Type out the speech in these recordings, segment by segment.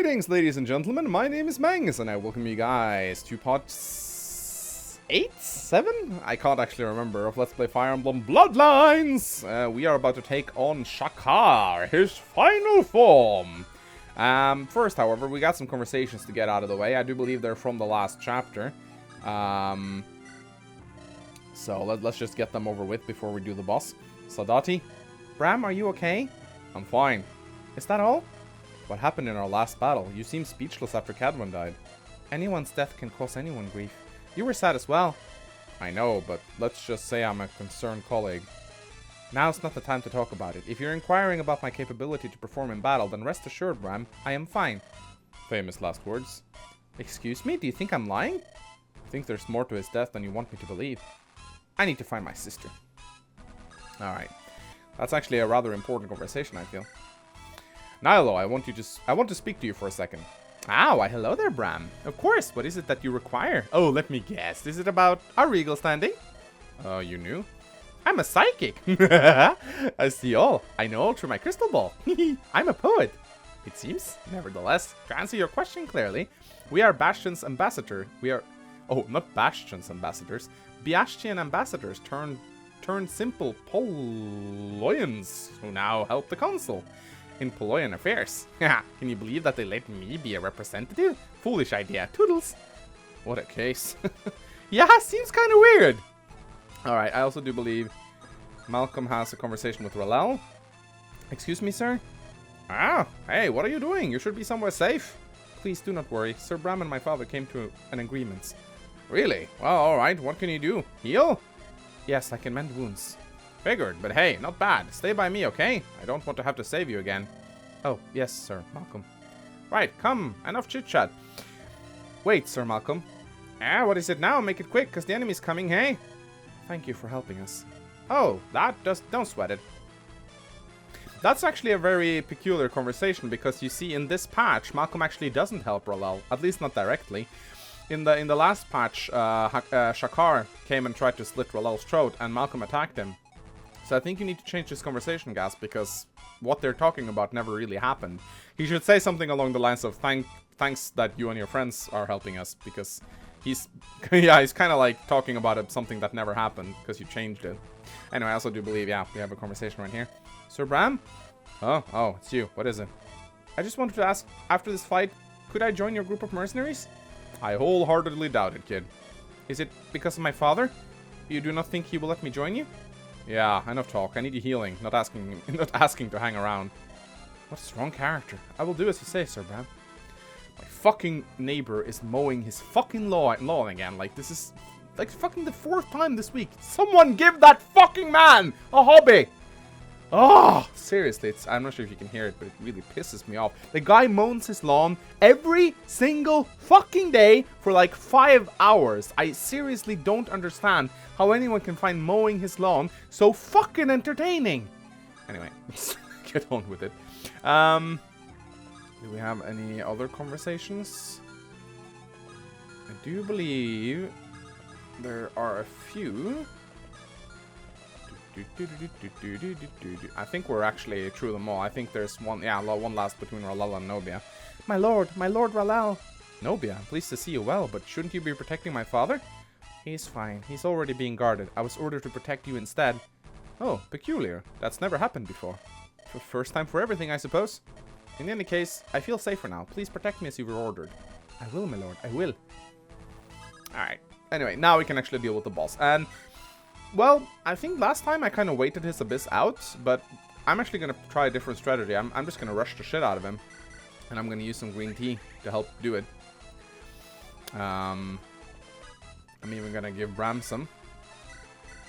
Greetings, ladies and gentlemen. My name is Mangus, and I welcome you guys to part 8? 7? I can't actually remember. Of Let's Play Fire Emblem Bloodlines. We are about to take on Shakar, his final form. First, however, we got some conversations to get out of the way. I do believe they're from the last chapter. So let's just get them over with before we do the boss. Sadati, Bram, are you okay? I'm fine. Is that all? What happened in our last battle? You seemed speechless after Cadwan died. Anyone's death can cause anyone grief. You were sad as well. I know, but let's just say I'm a concerned colleague. Now's not the time to talk about it. If you're inquiring about my capability to perform in battle, then rest assured, Bram, I am fine. Famous last words. Excuse me? Do you think I'm lying? I think there's more to his death than you want me to believe. I need to find my sister. Alright. That's actually a rather important conversation, I feel. Nilo, I want to speak to you for a second. Ah, why hello there, Bram. Of course, what is it that you require? Oh, let me guess. Is it about our regal standing? Oh, you knew? I'm a psychic. I see all. I know all through my crystal ball. I'm a poet. It seems. Nevertheless, to answer your question clearly, we are Bastion's ambassador. We are... Oh, not Bastion's ambassadors. Bastion ambassadors turned simple Poloyans who now help the council in Poloyan affairs. Can you believe that they let me be a representative? Foolish idea. Toodles. What a case. Yeah, seems kind of weird. Alright, I also do believe Malcolm has a conversation with Ralel. Excuse me, sir? Ah, hey, what are you doing? You should be somewhere safe. Please do not worry. Sir Bram and my father came to an agreement. Really? Well, alright. What can you do? Heal? Yes, I can mend wounds. Figured, but hey, not bad. Stay by me, okay? I don't want to have to save you again. Oh, yes, Sir Malcolm. Right, come. Enough chit-chat. Wait, Sir Malcolm. Ah, what is it now? Make it quick, because the enemy's coming, hey? Thank you for helping us. Oh, don't sweat it. That's actually a very peculiar conversation, because you see, in this patch, Malcolm actually doesn't help Ralel, at least not directly. In the last patch, Shakar came and tried to slit Ralel's throat, and Malcolm attacked him. So I think you need to change this conversation, Ghast, because what they're talking about never really happened. He should say something along the lines of thanks that you and your friends are helping us, because he's kind of like talking about something that never happened because you changed it. Anyway, I also do believe, yeah, we have a conversation right here. Sir Bram? Oh, it's you. What is it? I just wanted to ask, after this fight, could I join your group of mercenaries? I wholeheartedly doubt it, kid. Is it because of my father? You do not think he will let me join you? Yeah, enough talk. I need you healing, not asking to hang around. What a strong character. I will do as you say, Sir Bram. My fucking neighbor is mowing his fucking lawn again. Like, this is like fucking the 4th time this week. Someone give that fucking man a hobby! Oh, seriously, I'm not sure if you can hear it, but it really pisses me off. The guy mows his lawn every single fucking day for like 5 hours. I seriously don't understand how anyone can find mowing his lawn so fucking entertaining. Anyway, let's get on with it. Do we have any other conversations? I do believe there are a few. I think we're actually through them all. I think there's one last between Ralel and Nobia. My lord Ralel. Nobia, pleased to see you well, but shouldn't you be protecting my father? He's fine. He's already being guarded. I was ordered to protect you instead. Oh, peculiar. That's never happened before. First time for everything, I suppose. In any case, I feel safer now. Please protect me as you were ordered. I will, my lord. I will. Alright. Anyway, now we can actually deal with the boss. And well, I think last time I kind of waited his abyss out, but I'm actually going to try a different strategy. I'm just going to rush the shit out of him, and I'm going to use some green tea to help do it. I'm even going to give Bram some.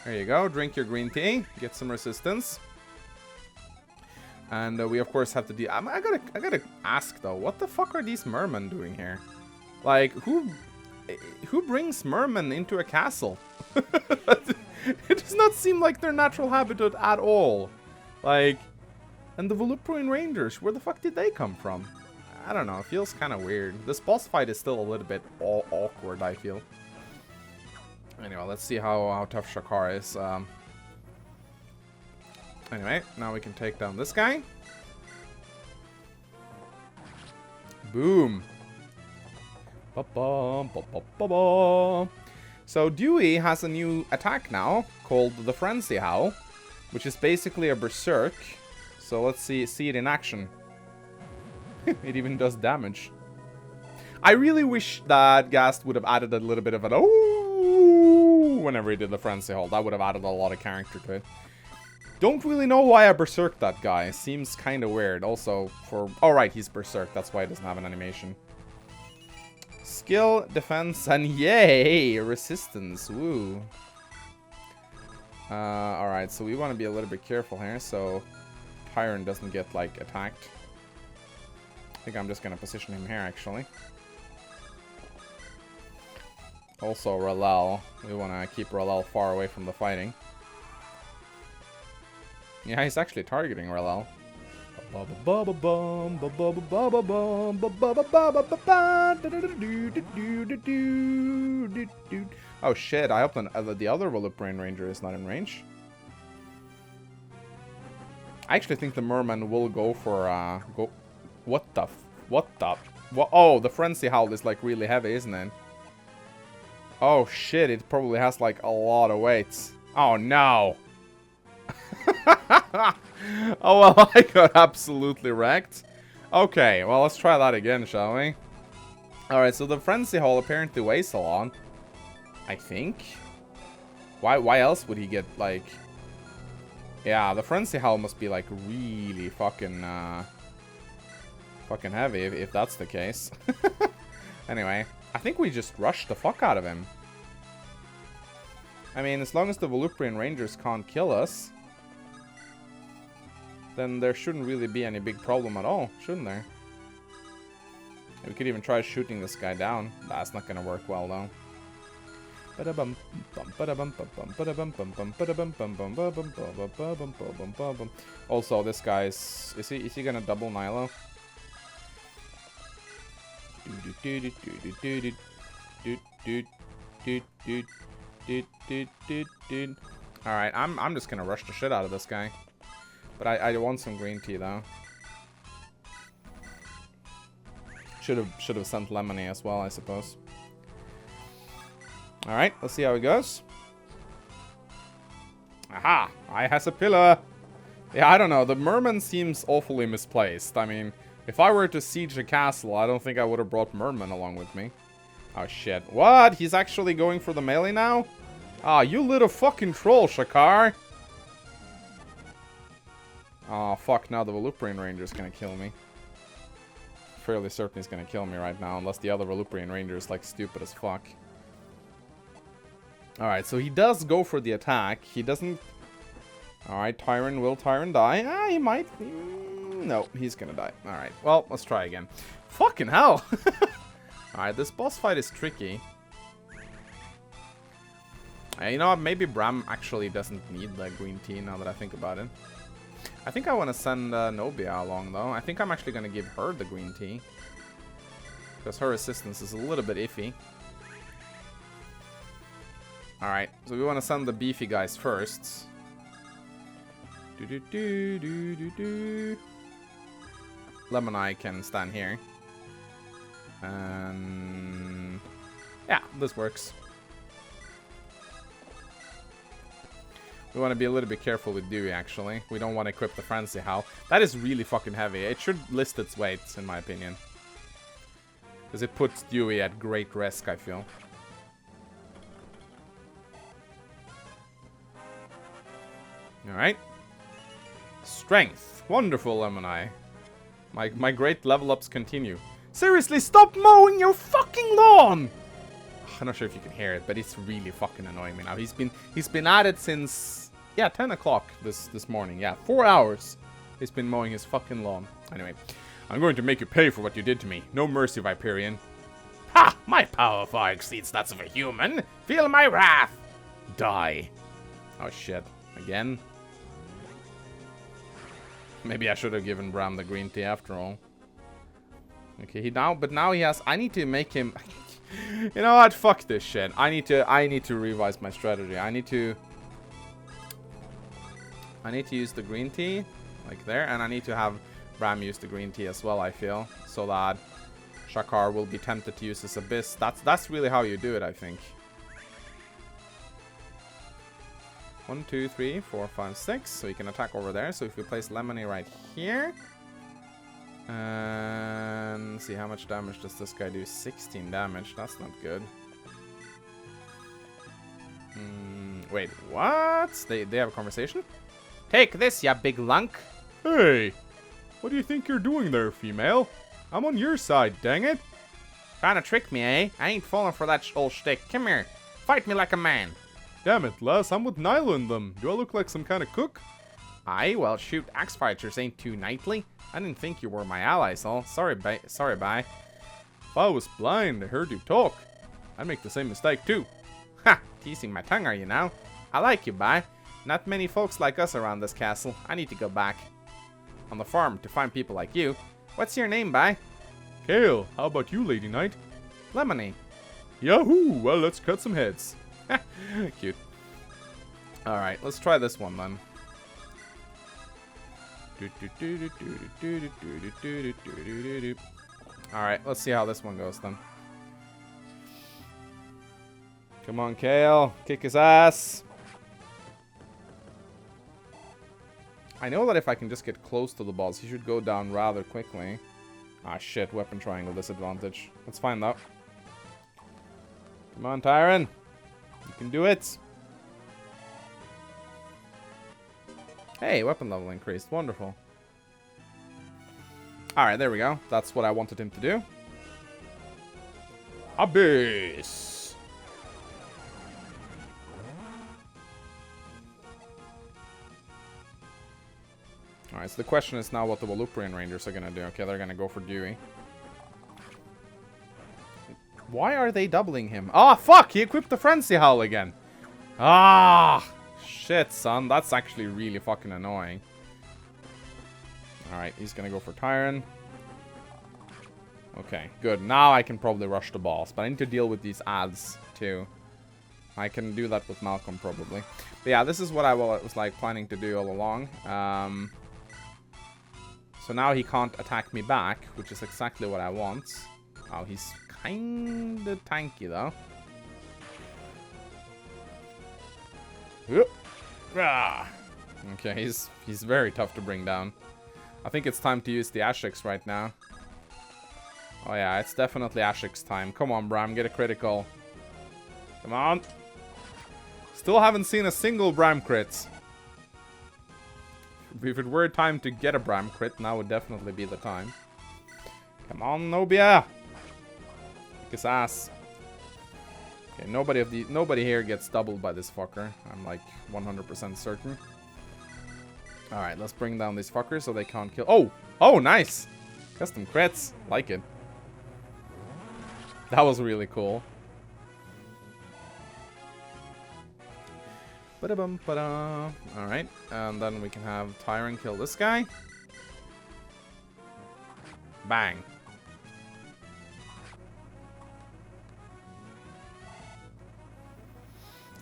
There you go. Drink your green tea. Get some resistance. And we, of course, have to deal... I gotta ask, though. What the fuck are these mermen doing here? Like, who brings mermen into a castle? It does not seem like their natural habitat at all. Like, and the Volupruan Rangers, where the fuck did they come from? I don't know, it feels kind of weird. This boss fight is still a little bit awkward, I feel. Anyway, let's see how tough Shakar is. Anyway, now we can take down this guy. Boom. Ba-bum, ba-ba-ba-ba. So Dewey has a new attack now called the Frenzy Howl, which is basically a berserk. So let's see it in action. It even does damage. I really wish that Ghast would have added a little bit of an oh whenever he did the Frenzy Howl. That would have added a lot of character to it. Don't really know why I berserk that guy. Seems kind of weird. Also, for... Oh, right, he's berserk. That's why he doesn't have an animation. Skill, defense, and yay! Resistance. Woo. Alright, so we want to be a little bit careful here, so Tyrant doesn't get, like, attacked. I think I'm just going to position him here, actually. Also, Ralel. We want to keep Ralel far away from the fighting. Yeah, he's actually targeting Ralel. Oh shit, I hope the other Voluptuous Ranger is not in range. I actually think the Merman will go for, oh, the Frenzy Howl is, like, really heavy, isn't it? Oh shit, it probably has, like, a lot of weights. Oh no! Oh well, I got absolutely wrecked. Okay, well, let's try that again, shall we? Alright, so the Frenzy Howl apparently weighs a lot. I think. Why else would he get, like... Yeah, the Frenzy Howl must be, like, really fucking heavy, if that's the case. Anyway, I think we just rushed the fuck out of him. I mean, as long as the Voluptuous Rangers can't kill us, then there shouldn't really be any big problem at all, shouldn't there? We could even try shooting this guy down. That's not gonna work well, though. Also, this guy's... Is he gonna double Nilo? Alright, I'm just gonna rush the shit out of this guy. But I want some green tea, though. Should have sent Lemony as well, I suppose. Alright, let's see how it goes. Aha! I has a pillar! Yeah, I don't know. The Merman seems awfully misplaced. I mean, if I were to siege a castle, I don't think I would have brought Merman along with me. Oh, shit. What? He's actually going for the melee now? Ah, you little fucking troll, Shakar! Oh, fuck. Now the Voluptuous Ranger's gonna kill me. Fairly certain he's gonna kill me right now, unless the other Voluptuous Ranger is, like, stupid as fuck. Alright, so he does go for the attack. He doesn't... Alright, Tyrant. Will Tyrant die? Ah, he might. No, he's gonna die. Alright, well, let's try again. Fucking hell! Alright, this boss fight is tricky. You know what? Maybe Bram actually doesn't need the green tea now that I think about it. I think I want to send Nobia along, though. I think I'm actually going to give her the green tea. Because her assistance is a little bit iffy. Alright, so we want to send the beefy guys first. Lemony can stand here. And... yeah, this works. We want to be a little bit careful with Dewey, actually. We don't want to equip the Frenzy Howl. That is really fucking heavy. It should list its weights, in my opinion. Because it puts Dewey at great risk, I feel. Alright. Strength. Wonderful, Lemony. My great level ups continue. Seriously, stop mowing your fucking lawn! I'm not sure if you can hear it, but it's really fucking annoying me now. He's been at it since, yeah, 10 o'clock this morning. Yeah, 4 hours. He's been mowing his fucking lawn. Anyway, I'm going to make you pay for what you did to me. No mercy, Viperian. Ha! My power far exceeds that of a human. Feel my wrath. Die. Oh shit. Again? Maybe I should have given Bram the green tea after all. Okay, but now he has... I need to make him... You know what? Fuck this shit. I need to revise my strategy. I need to use the green tea, like there, and I need to have Bram use the green tea as well, I feel, so that Shakar will be tempted to use his Abyss. That's really how you do it, I think. 1, 2, 3, 4, 5, 6. So you can attack over there. So if we place Lemony right here. And see how much damage does this guy do? 16 damage. That's not good. Wait, what? They have a conversation? Take this, ya big lunk. Hey, what do you think you're doing there, female? I'm on your side, dang it. Trying to trick me, eh? I ain't falling for that old shtick. Come here. Fight me like a man. Damn it, Les, I'm with Nyla and them. Do I look like some kind of cook? Aye, well, shoot, axe fighters ain't too knightly. I didn't think you were my ally, so sorry, bye. If I was blind, I heard you talk. I'd make the same mistake, too. Ha! Teasing my tongue, are you now? I like you, bye. Not many folks like us around this castle. I need to go back on the farm to find people like you. What's your name, bye? Kale. How about you, Lady Knight? Lemony. Yahoo! Well, let's cut some heads. Cute. Alright, let's try this one then. Alright, let's see how this one goes then. Come on, Kale. Kick his ass. I know that if I can just get close to the boss, he should go down rather quickly. Ah, shit. Weapon triangle disadvantage. That's fine, though. Come on, Tyron. You can do it. Hey, weapon level increased. Wonderful. Alright, there we go. That's what I wanted him to do. Abyss. Alright, so the question is now what the Voluprian Rangers are gonna do. Okay, they're gonna go for Dewey. Why are they doubling him? Ah, fuck! He equipped the Frenzy Howl again. Ah! Shit, son. That's actually really fucking annoying. Alright, he's gonna go for Tyron. Okay, good. Now I can probably rush the boss. But I need to deal with these ads, too. I can do that with Malcolm, probably. But yeah, this is what I was like planning to do all along. So now he can't attack me back, which is exactly what I want. Oh, he's kinda tanky, though. Okay, he's very tough to bring down. I think it's time to use the Ashix right now. Oh yeah, it's definitely Ashix time. Come on, Bram, get a critical. Come on. Still haven't seen a single Bram crit. If it were time to get a Bram crit, now would definitely be the time. Come on, Nobia. Kick his ass. Okay, nobody here gets doubled by this fucker. I'm like 100% certain. Alright, let's bring down these fuckers so they can't kill. Oh! Oh, nice! Custom crits. Like it. That was really cool. Ba-da-bum, ba-da. Alright, and then we can have Tyron kill this guy. Bang.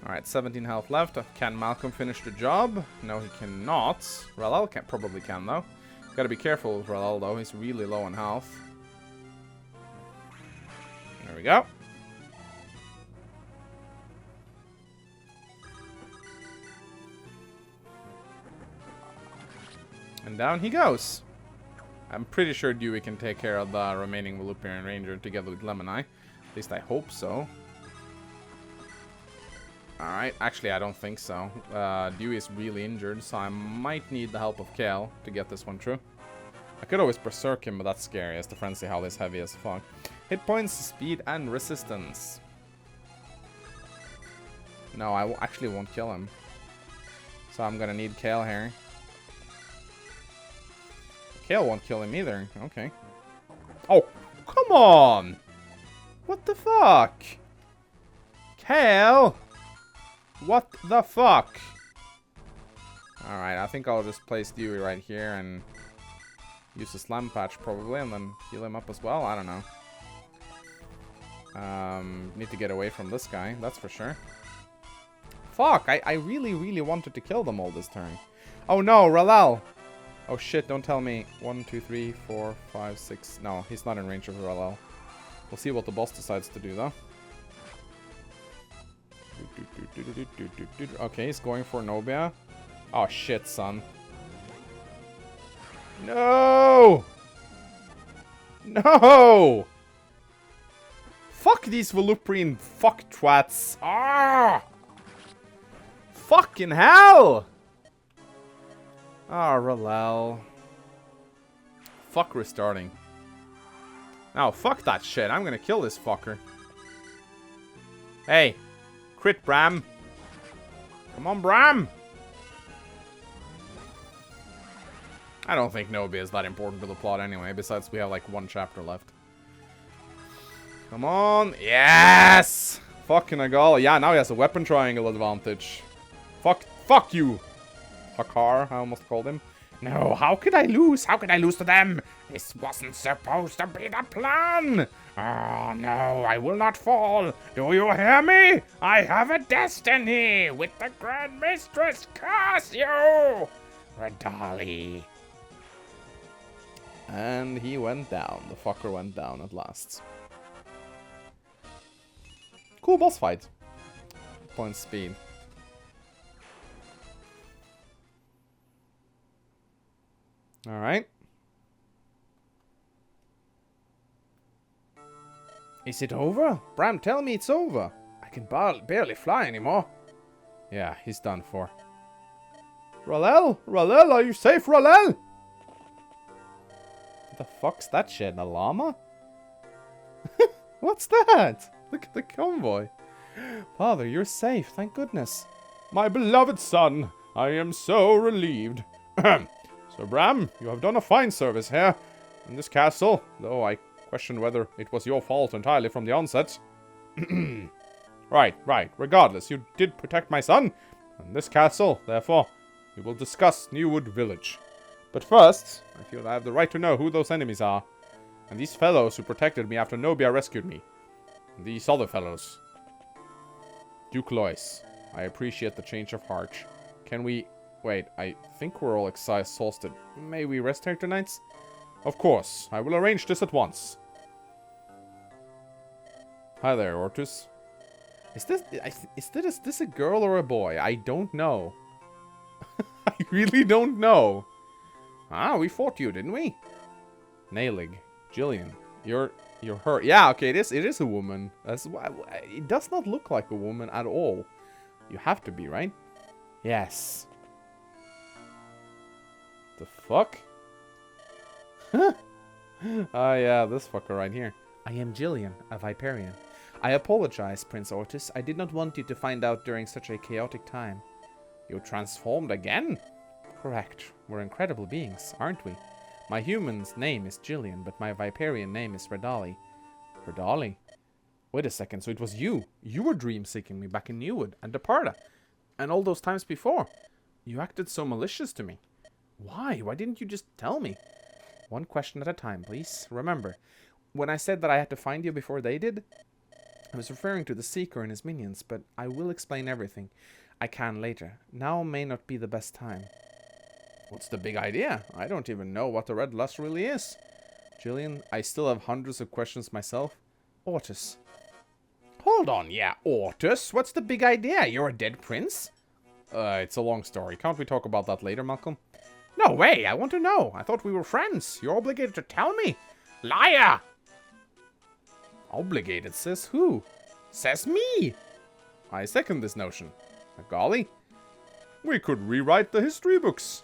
Alright, 17 health left. Can Malcolm finish the job? No, he cannot. Ralel probably can, though. Gotta be careful with Ralel, though. He's really low on health. There we go. And down he goes. I'm pretty sure Dewey can take care of the remaining Voluprian Ranger together with Lemony. At least I hope so. Alright, actually I don't think so. Dewey is really injured, so I might need the help of Kale to get this one through. I could always berserk him, but that's scary as the Frenzy Howl is heavy as fuck. Hit points, speed, and resistance. No, I actually won't kill him. So I'm gonna need Kale here. Kale won't kill him either. Okay. Oh, come on! What the fuck? Kale! What the fuck? Alright, I think I'll just place Dewey right here and use the Slam Patch probably and then heal him up as well. I don't know. Need to get away from this guy, that's for sure. Fuck, I really, really wanted to kill them all this turn. Oh no, Ralel! Oh shit, don't tell me. 1, 2, 3, 4, 5, 6. No, he's not in range of Ralel. We'll see what the boss decides to do, though. Okay, he's going for Nobia. Oh, shit, son. No! No! Fuck these Voluprian fuck twats. Ah! Fucking hell! Ah, Ralel. Fuck restarting. Now, fuck that shit. I'm gonna kill this fucker. Hey. Crit, Bram. Come on, Bram. I don't think Nobia is that important to the plot anyway. Besides, we have like 1 chapter left. Come on. Yes! Fucking Agal. Yeah, now he has a weapon triangle advantage. Fuck you. Shakar, I almost called him. No, how could I lose? How could I lose to them? This wasn't supposed to be the plan. Oh, no, I will not fall. Do you hear me? I have a destiny with the Grand Mistress. Curse you! Radali. And he went down. The fucker went down at last. Cool boss fight. Point speed. Alright. Is it over? Bram, tell me it's over. I can barely fly anymore. Yeah, he's done for. Ralel? Ralel, are you safe, Ralel? What the fuck's that shit? A llama? What's that? Look at the convoy. Father, you're safe, thank goodness. My beloved son, I am so relieved. So, Bram, you have done a fine service here in this castle, though I question whether it was your fault entirely from the onset. Right. Regardless, you did protect my son and this castle. Therefore, we will discuss Newwood Village. But first, I feel I have the right to know who those enemies are. And these fellows who protected me after Nobia rescued me. And these other fellows. Duke Lois, I appreciate the change of heart. Can we... Wait, I think we're all exhausted. May we rest here tonight? Of course, I will arrange this at once. Hi there, Ortus. Is this a girl or a boy? I don't know. I really don't know. Ah, we fought you, didn't we? Nailig, Jillian, you're her. Yeah, okay, it is a woman. It does not look like a woman at all. You have to be, right? Yes. The fuck? Ah, yeah, this fucker right here. I am Jillian, a Viperian. I apologize, Prince Ortus. I did not want you to find out during such a chaotic time. You transformed again? Correct. We're incredible beings, aren't we? My human's name is Jillian, but my Viperian name is Radali. Radali? Wait a second, so it was you. You were dream-seeking me back in Newwood and Departa. And all those times before. You acted so malicious to me. Why? Why didn't you just tell me? One question at a time, please. Remember, when I said that I had to find you before they did, I was referring to the Seeker and his minions, but I will explain everything I can later. Now may not be the best time. What's the big idea? I don't even know what the Red Lust really is. Jillian, I still have hundreds of questions myself. Ortus. Hold on, yeah, Ortus? What's the big idea? You're a dead prince? It's a long story. Can't we talk about that later, Malcolm? No way, I want to know. I thought we were friends. You're obligated to tell me. Liar! Obligated, says who? Says me! I second this notion. Golly. We could rewrite the history books.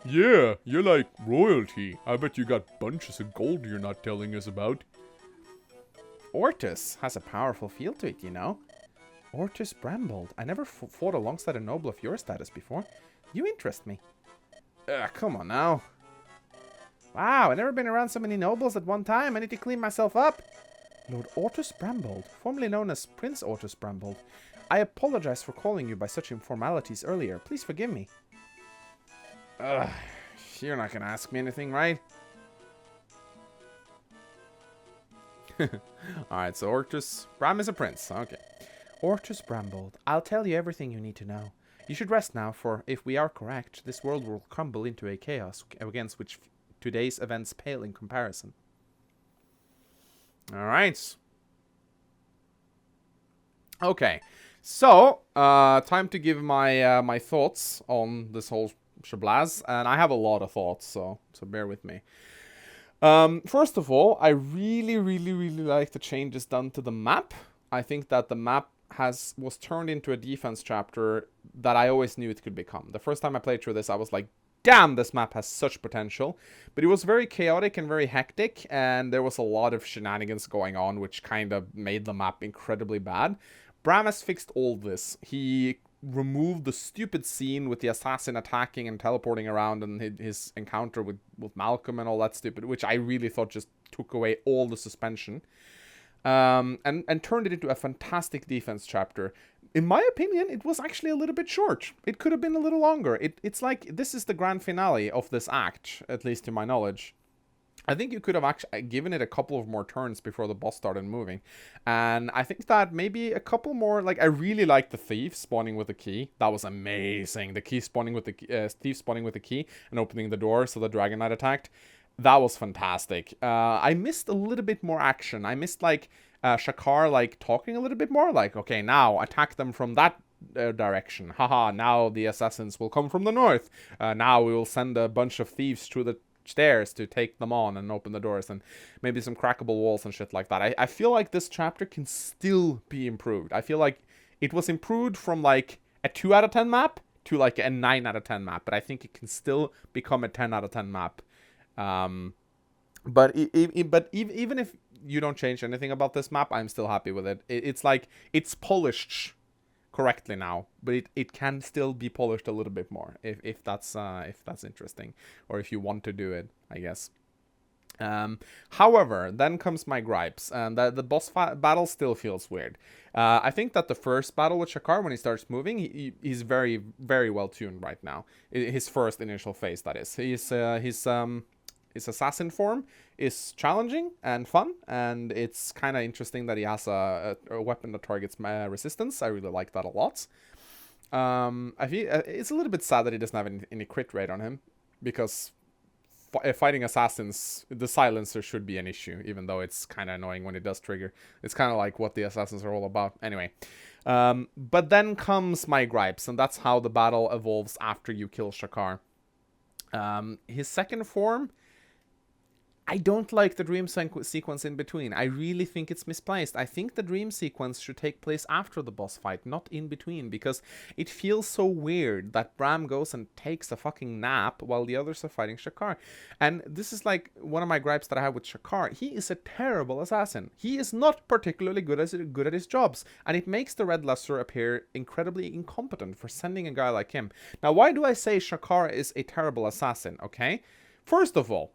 Yeah, you're like royalty. I bet you got bunches of gold you're not telling us about. Ortus has a powerful feel to it, you know. Ortus Brambold. I never fought alongside a noble of your status before. You interest me. Come on now. Wow, I've never been around so many nobles at one time. I need to clean myself up. Lord Ortus Brambold, formerly known as Prince Ortus Brambold. I apologize for calling you by such informalities earlier. Please forgive me. You're not gonna ask me anything, right? Alright, so Ortus... Bram is a prince. Okay. Ortus Brambold, I'll tell you everything you need to know. You should rest now, for if we are correct, this world will crumble into a chaos against which today's events pale in comparison. Alright. Okay. So, time to give my my thoughts on this whole shablaz. And I have a lot of thoughts, so bear with me. First of all, I really like the changes done to the map. I think that the map was turned into a defense chapter that I always knew it could become. The first time I played through this, I was like, damn, this map has such potential. But it was very chaotic and very hectic, and there was a lot of shenanigans going on, which kind of made the map incredibly bad. Bram has fixed all this. He removed the stupid scene with the assassin attacking and teleporting around, and his encounter with Malcolm and all that stupid, which I really thought just took away all the suspension. And turned it into a fantastic defense chapter. In my opinion, it was actually a little bit short. It could have been a little longer. It's like, this is the grand finale of this act, at least to my knowledge. I think you could have actually given it a couple of more turns before the boss started moving. And I think that maybe a couple more, like, I really liked the thief spawning with the key. That was amazing. The key spawning with the thief spawning with the key and opening the door so the Dragon Knight attacked. That was fantastic. I missed a little bit more action. I missed, like, Shakar, like, talking a little bit more. Like, okay, now attack them from that direction. Haha, now the assassins will come from the north. Now we will send a bunch of thieves through the stairs to take them on and open the doors, and maybe some crackable walls and shit like that. I feel like this chapter can still be improved. I feel like it was improved from, like, a 2 out of 10 map to, like, a 9 out of 10 map. But I think it can still become a 10 out of 10 map. But even if you don't change anything about this map, I'm still happy with it. It's like, it's polished correctly now, but it can still be polished a little bit more if that's interesting, or if you want to do it, I guess. However, then comes my gripes, and the boss battle still feels weird. I think that the first battle with Shakar, when he starts moving, he's very well tuned right now. His first initial phase, that is. His assassin form is challenging and fun, and it's kind of interesting that he has a weapon that targets resistance. I really like that a lot. I feel it's a little bit sad that he doesn't have any crit rate on him, because fighting assassins, the silencer should be an issue, even though it's kind of annoying when it does trigger. It's kind of like what the assassins are all about. Anyway, but then comes my gripes, and that's how the battle evolves after you kill Shakar. His second form, I don't like the dream sequence in between. I really think it's misplaced. I think the dream sequence should take place after the boss fight, not in between, because it feels so weird that Bram goes and takes a fucking nap while the others are fighting Shakar. And this is like one of my gripes that I have with Shakar. He is a terrible assassin. He is not particularly good at his jobs, and it makes the Red Luster appear incredibly incompetent for sending a guy like him. Now, why do I say Shakar is a terrible assassin, okay? First of all,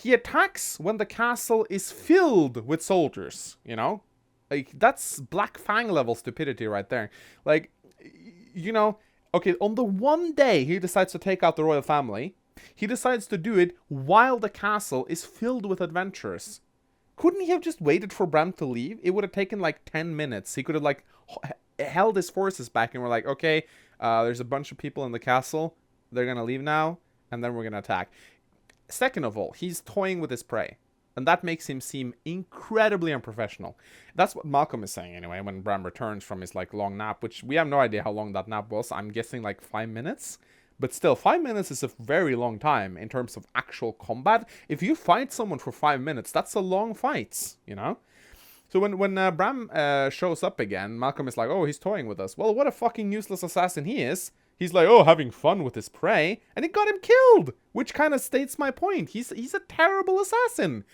he attacks when the castle is filled with soldiers, you know? Like, that's Black Fang level stupidity right there. Like, you know, okay, on the one day he decides to take out the royal family, he decides to do it while the castle is filled with adventurers. Couldn't he have just waited for Bram to leave? It would have taken like 10 minutes. He could have, like, held his forces back and we're like, okay, there's a bunch of people in the castle. They're gonna leave now, and then we're gonna attack. Second of all, he's toying with his prey, and that makes him seem incredibly unprofessional. That's what Malcolm is saying anyway, when Bram returns from his, like, long nap, which we have no idea how long that nap was. I'm guessing like 5 minutes, but still, 5 minutes is a very long time in terms of actual combat. If you fight someone for 5 minutes, that's a long fight, you know? So when Bram shows up again, Malcolm is like, oh, he's toying with us. Well, what a fucking useless assassin he is. He's like, oh, having fun with his prey, and it got him killed, which kind of states my point. He's a terrible assassin.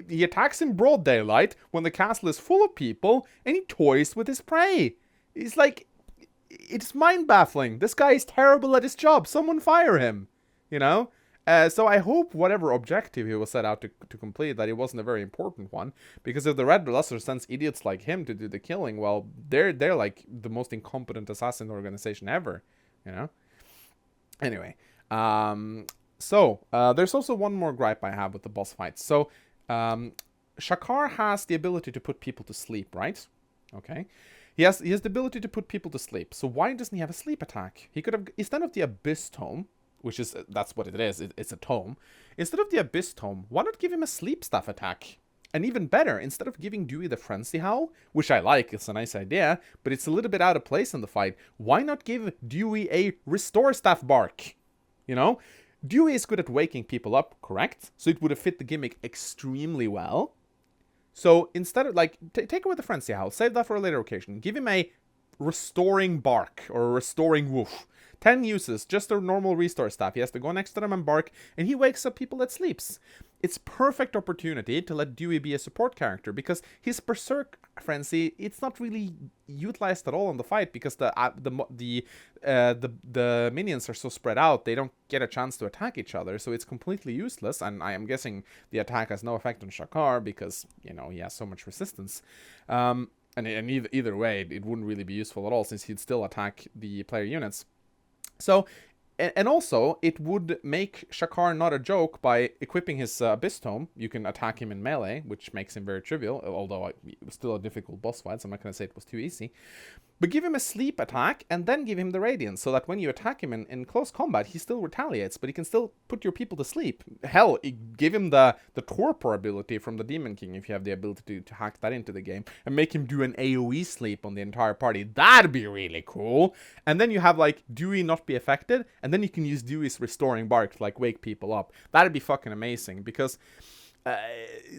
He attacks in broad daylight when the castle is full of people, and he toys with his prey. He's like, it's mind-baffling. This guy is terrible at his job. Someone fire him, you know? So I hope whatever objective he was set out to complete, that it wasn't a very important one. Because if the Red Luster sends idiots like him to do the killing, well, they're like the most incompetent assassin organization ever. You know? Anyway, so there's also one more gripe I have with the boss fights. So, Shakar has the ability to put people to sleep, right? Okay. He has the ability to put people to sleep. So why doesn't he have a sleep attack? He could have, instead of the Abyss Tome, which is, that's what it is, it's a tome. Instead of the Abyss Tome, why not give him a sleep staff attack? And even better, instead of giving Dewey the frenzy howl, which I like, it's a nice idea, but it's a little bit out of place in the fight, why not give Dewey a restore staff bark? You know? Dewey is good at waking people up, correct? So it would have fit the gimmick extremely well. So instead of, like, take away the frenzy howl, save that for a later occasion. Give him a restoring bark, or a restoring woof. 10 uses, just a normal restore staff. He has to go next to them and bark, and he wakes up people that sleeps. It's perfect opportunity to let Dewey be a support character, because his berserk frenzy, it's not really utilized at all in the fight, because the minions are so spread out, they don't get a chance to attack each other, so it's completely useless, and I am guessing the attack has no effect on Shakar, because, you know, he has so much resistance. And either way, it wouldn't really be useful at all, since he'd still attack the player units. So, and also, it would make Shakar not a joke by equipping his Abyss Tome. You can attack him in melee, which makes him very trivial, although it was still a difficult boss fight, so I'm not going to say it was too easy. But give him a sleep attack, and then give him the Radiance, so that when you attack him in close combat, he still retaliates, but he can still put your people to sleep. Hell, give him the Torpor ability from the Demon King, if you have the ability to hack that into the game, and make him do an AoE sleep on the entire party. That'd be really cool! And then you have, like, Dewey not be affected, and then you can use Dewey's restoring bark to, like, wake people up. That'd be fucking amazing, because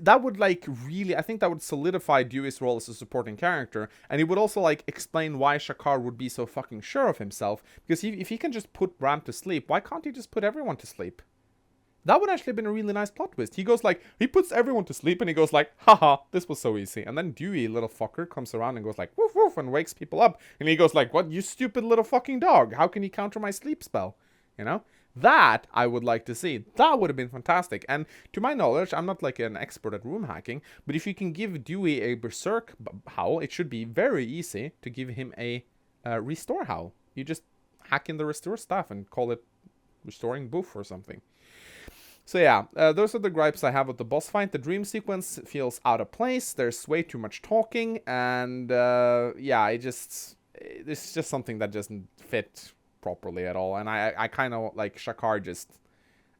that would, like, really, I think that would solidify Dewey's role as a supporting character, and it would also, like, explain why Shakar would be so fucking sure of himself, because if he can just put Bram to sleep, why can't he just put everyone to sleep? That would actually have been a really nice plot twist. He goes like, he puts everyone to sleep, and he goes like, haha, this was so easy. And then Dewey, little fucker, comes around and goes like, woof woof, and wakes people up. And he goes like, what, you stupid little fucking dog? How can you counter my sleep spell? You know? That I would like to see. That would have been fantastic. And to my knowledge, I'm not like an expert at room hacking, but if you can give Dewey a berserk howl, it should be very easy to give him a restore howl. You just hack in the restore staff and call it restoring boof or something. So yeah, those are the gripes I have with the boss fight. The dream sequence feels out of place. There's way too much talking, and yeah, it's just something that doesn't fit properly at all. And I kind of like Shakar.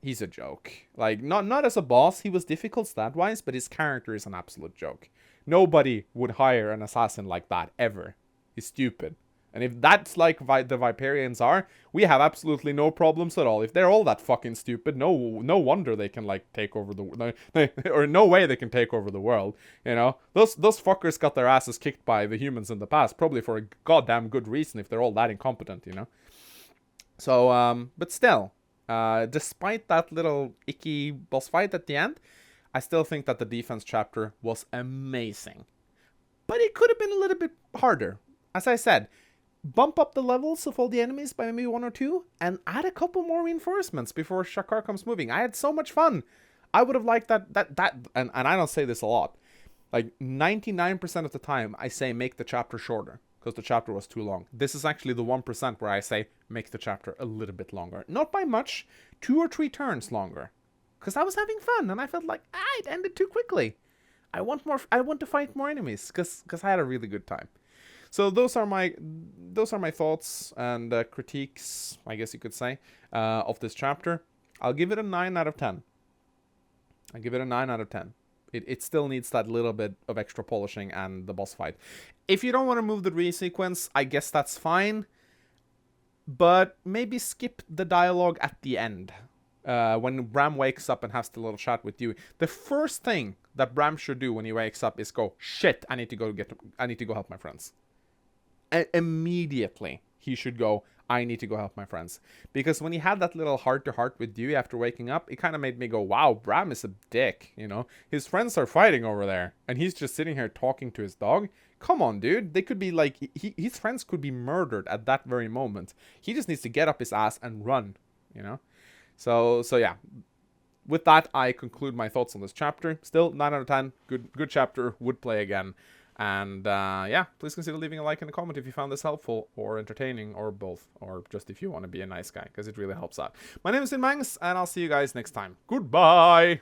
He's a joke. Like, not as a boss, he was difficult stat wise, but his character is an absolute joke. Nobody would hire an assassin like that ever. He's stupid. And if that's like the Viperians are, we have absolutely no problems at all. If they're all that fucking stupid, no wonder they can, like, take over or no way they can take over the world, you know? Those fuckers got their asses kicked by the humans in the past, probably for a goddamn good reason if they're all that incompetent, you know? So, but still, despite that little icky boss fight at the end, I still think that the defense chapter was amazing. But it could have been a little bit harder. As I said, bump up the levels of all the enemies by maybe 1 or 2, and add a couple more reinforcements before Shakar comes moving. I had so much fun. I would have liked that, and I don't say this a lot. Like, 99% of the time, I say make the chapter shorter, because the chapter was too long. This is actually the 1% where I say make the chapter a little bit longer. Not by much, 2 or 3 turns longer. Because I was having fun, and I felt like, it ended too quickly. I want to fight more enemies, because I had a really good time. So those are my thoughts and critiques, I guess you could say, of this chapter. I'll give it a 9 out of 10. I give it a 9 out of 10. It still needs that little bit of extra polishing and the boss fight. If you don't want to move the re-sequence, I guess that's fine. But maybe skip the dialogue at the end. When Bram wakes up and has the little chat with you. The first thing that Bram should do when he wakes up is go, shit, I need to go help my friends. Immediately he should go, I need to go help my friends. Because when he had that little heart-to-heart with Dewey after waking up, it kind of made me go, wow, Bram is a dick, you know? His friends are fighting over there, and he's just sitting here talking to his dog. Come on, dude. They could be like, his friends could be murdered at that very moment. He just needs to get up his ass and run, you know? So yeah. With that, I conclude my thoughts on this chapter. Still, 9 out of 10. Good chapter. Would play again. And yeah, please consider leaving a like and a comment if you found this helpful or entertaining or both, or just if you want to be a nice guy, because it really helps out. My name is Mangs, and I'll see you guys next time. Goodbye!